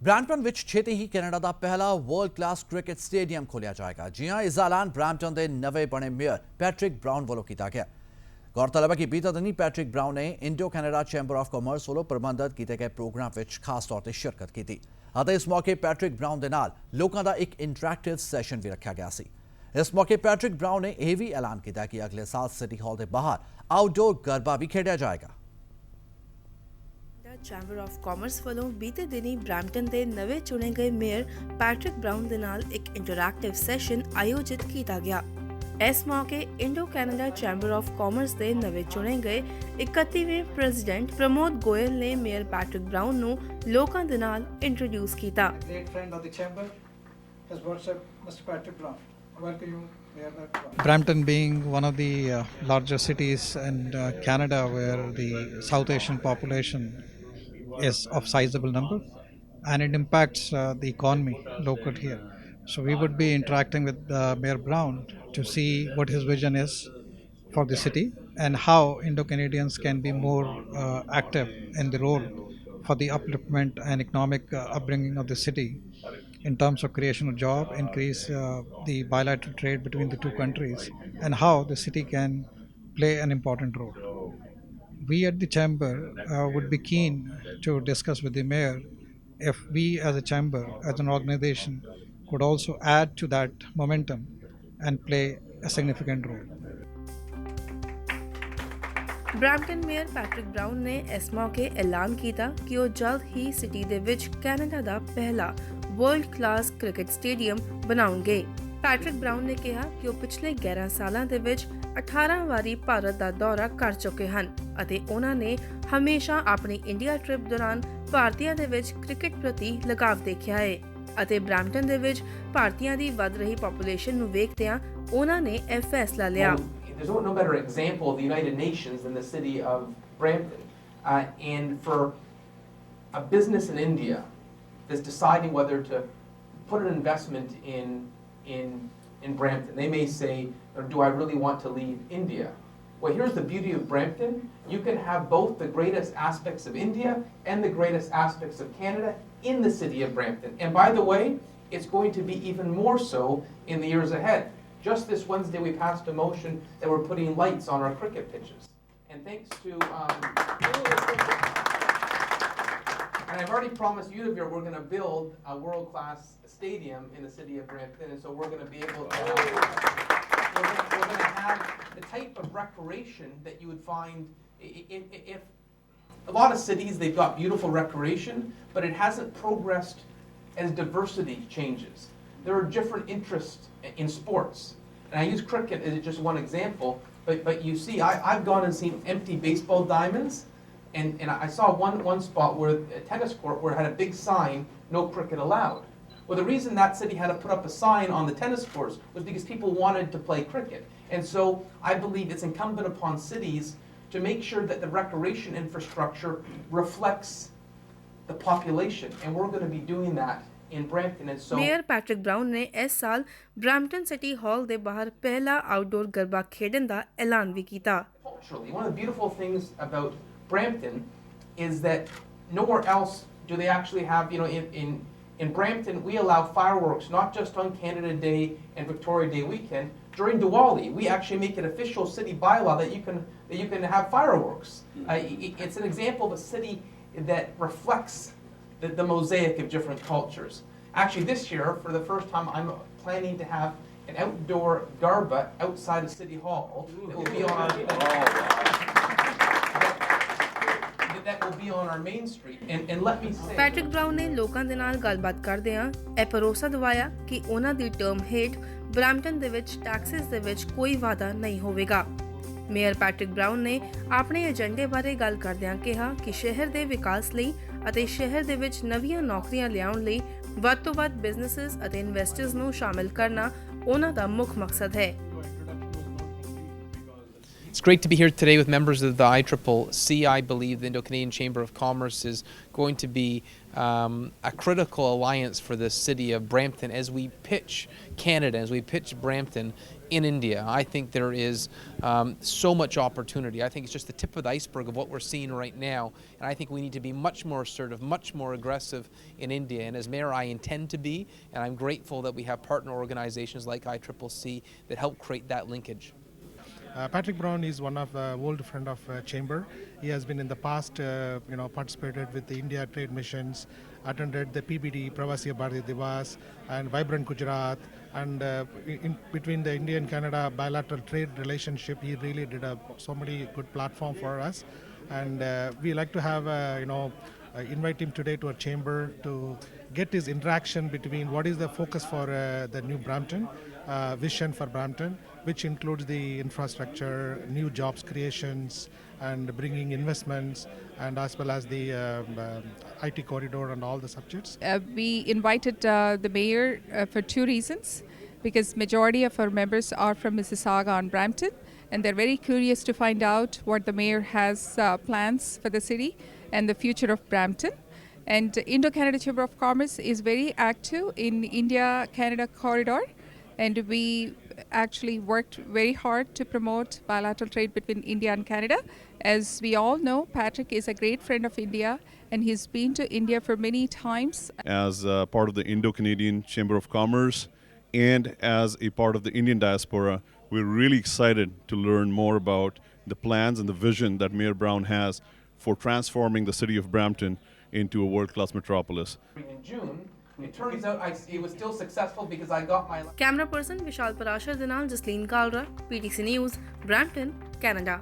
Brampton विच छेती ही Canada का पहला world class cricket stadium खोलिया जाएगा। जी हाँ, इस ऐलान ब्रैम्पटन के नवे बने मेयर पैट्रिक ब्राउन वालों किया गया। गौरतलब है कि बीते दिन पैट्रिक ब्राउन ने Indo Canada chamber of commerce वालों प्रबंधित किए गए प्रोग्राम विच खास तौर पर शिरकत की थी। इस मौके पैट्रिक ब्राउन के नाल लोगों का एक इंटरैक्टिव सैशन भी रखा गया सी। इस मौके पैट्रिक ब्राउन ने यह भी ऐलान किया कि अगले साल सिटी हॉल के बाहर आउटडोर गरबा भी खेड़ा जाएगा। चैंबर ऑफ कॉमर्स वालों बीते दिनी ब्रैम्पटन के नवे चुने गए मेयर पैट्रिक ब्राउन के नाल एक इंटरैक्टिव सैशन आयोजित किया गया। इस मौके Indo Canada chamber of commerce के नवे चुने गए 31वें प्रेसिडेंट प्रमोद गोयल ने मेयर पैट्रिक ब्राउन नू लोकां दे नाल इंट्रोड्यूस किया। Brampton being one of the larger cities in Canada, where the South Asian population is of sizable number, and it impacts the economy local here. So we would be interacting with Mayor Brown to see what his vision is for the city and how Indo-Canadians can be more active in the role for the upliftment and economic upbringing of the city in terms of creation of job, increase the bilateral trade between the two countries, and how the city can play an important role. We at the chamber would be keen to discuss with the mayor if we as a chamber, as an organization, could also add to that momentum and play a significant role. Brampton mayor Patrick Brown ने इस मौके ऐलान किया कि वो जल्द ही city दे विच Canada का पहला वर्ल्ड क्लास क्रिकेट स्टेडियम बनाउणगे। पैट्रिक ब्राउन ने कहा कि वो पिछले 11 सालों दे विच 18 वारी भारत का दौरा कर चुके हैं अते उन्हां ने हमेशा अपनी इंडिया ट्रिप दौरान भारतीयों दे विच क्रिकेट प्रति लगाव देखा है अते ब्रैम्पटन दे विच भारतीयों की वध रही पॉपुलेशन नूं वेखदिआं उन्हां ने यह फैसला लिया। There's no better example of the United Nations than the city of Brampton. And for a business in India that's deciding whether to put an investment in Brampton, they may say, do I really want to leave India? Well, here's the beauty of Brampton. You can have both the greatest aspects of India and the greatest aspects of Canada in the city of Brampton. And by the way, it's going to be even more so in the years ahead. Just this Wednesday, we passed a motion that we're putting lights on our cricket pitches. And thanks to, and I've already promised Udavir we're going to build a world-class stadium in the city of Brampton, and so we're going to be able to, we're going to have the type of recreation that you would find if a lot of cities, they've got beautiful recreation, but it hasn't progressed as diversity changes. There are different interests in sports. And I use cricket as just one example, but you see, I've gone and seen empty baseball diamonds, and I saw one spot where a tennis court where it had a big sign, no cricket allowed. Well, the reason that city had to put up a sign on the tennis courts was because people wanted to play cricket. And so I believe it's incumbent upon cities to make sure that the recreation infrastructure reflects the population, and we're going to be doing that in Brampton. And so mayor Patrick Brown ने इस साल Brampton city hall दे बाहर पहला outdoor garba खेडन दा ऐलान भी किया। Culturally, one of the beautiful things about Brampton is that nowhere else do they actually have, in Brampton we allow fireworks not just on Canada Day and Victoria Day weekend. During Diwali, we actually make it official city bylaw that you can have fireworks. It's an example of a city that reflects the mosaic of different cultures. Actually, this year, for the first time, I'm planning to have an outdoor garba outside of City Hall that will be on our main street. And let me say, Patrick Brown ने लोकां दे नाल गलबात करदिआं ਇਹ ਭਰੋਸਾ ਦਿਵਾਇਆ ਕਿ ਉਹਨਾਂ ਦੀ term ਹੇਠ ਬ੍ਰੈਂਪਟਨ ਦੇ ਵਿੱਚ ਟੈਕਸਿਸ ਦੇ ਵਿੱਚ ਕੋਈ ਵਾਧਾ ਨਹੀਂ ਹੋਵੇਗਾ। ਮੇਅਰ ਪੈਟਰਿਕ ਬਰਾਊਨ ਨੇ ਆਪਣੇ ਏਜੰਡੇ ਬਾਰੇ ਗੱਲ ਕਰਦਿਆਂ ਕਿਹਾ ਕਿ ਸ਼ਹਿਰ ਦੇ ਵਿਕਾਸ ਲਈ ਅਤੇ ਸ਼ਹਿਰ ਦੇ ਵਿੱਚ ਨਵੀਆਂ ਨੌਕਰੀਆਂ ਲਿਆਉਣ ਲਈ ਵੱਧ ਤੋਂ ਵੱਧ ਬਿਜ਼ਨੈਸਸ ਅਤੇ ਇਨਵੈਸਟਰਸ ਨੂੰ ਸ਼ਾਮਿਲ ਕਰਨਾ ਉਹਨਾਂ ਦਾ ਮੁੱਖ ਮਕਸਦ ਹੈ। It's great to be here today with members of the ICCC. I believe the Indo-Canadian Chamber of Commerce is going to be a critical alliance for the city of Brampton as we pitch Canada, as we pitch Brampton in India. I think there is so much opportunity. I think it's just the tip of the iceberg of what we're seeing right now, and I think we need to be much more assertive, much more aggressive in India. And as mayor, I intend to be, and I'm grateful that we have partner organizations like ICCC that help create that linkage. Patrick Brown is one of the old friend of Chamber. He has been in the past, participated with the India trade missions, attended the PBD, Pravasiya Bharati Divas, and Vibrant Gujarat. And in between the India and Canada bilateral trade relationship, he really did so many good platform for us. And we like to have, invite him today to our chamber to get his interaction between what is the focus for the new Brampton, vision for Brampton, which includes the infrastructure, new jobs creations, and bringing investments, and as well as the IT corridor and all the subjects. We invited the mayor for two reasons, because majority of our members are from Mississauga and Brampton, and they're very curious to find out what the mayor has plans for the city and the future of Brampton. And Indo-Canada Chamber of Commerce is very active in India-Canada corridor, and we actually worked very hard to promote bilateral trade between India and Canada. As we all know, Patrick is a great friend of India, and he's been to India for many times. As part of the Indo-Canadian Chamber of Commerce and as a part of the Indian diaspora, we're really excited to learn more about the plans and the vision that Mayor Brown has for transforming the city of Brampton into a world-class metropolis. In June, it turns out it was still successful because I got my... Camera person Vishal Parashar ਦੇ ਨਾਲ Jasleen Kalra, PTC News, Brampton, Canada.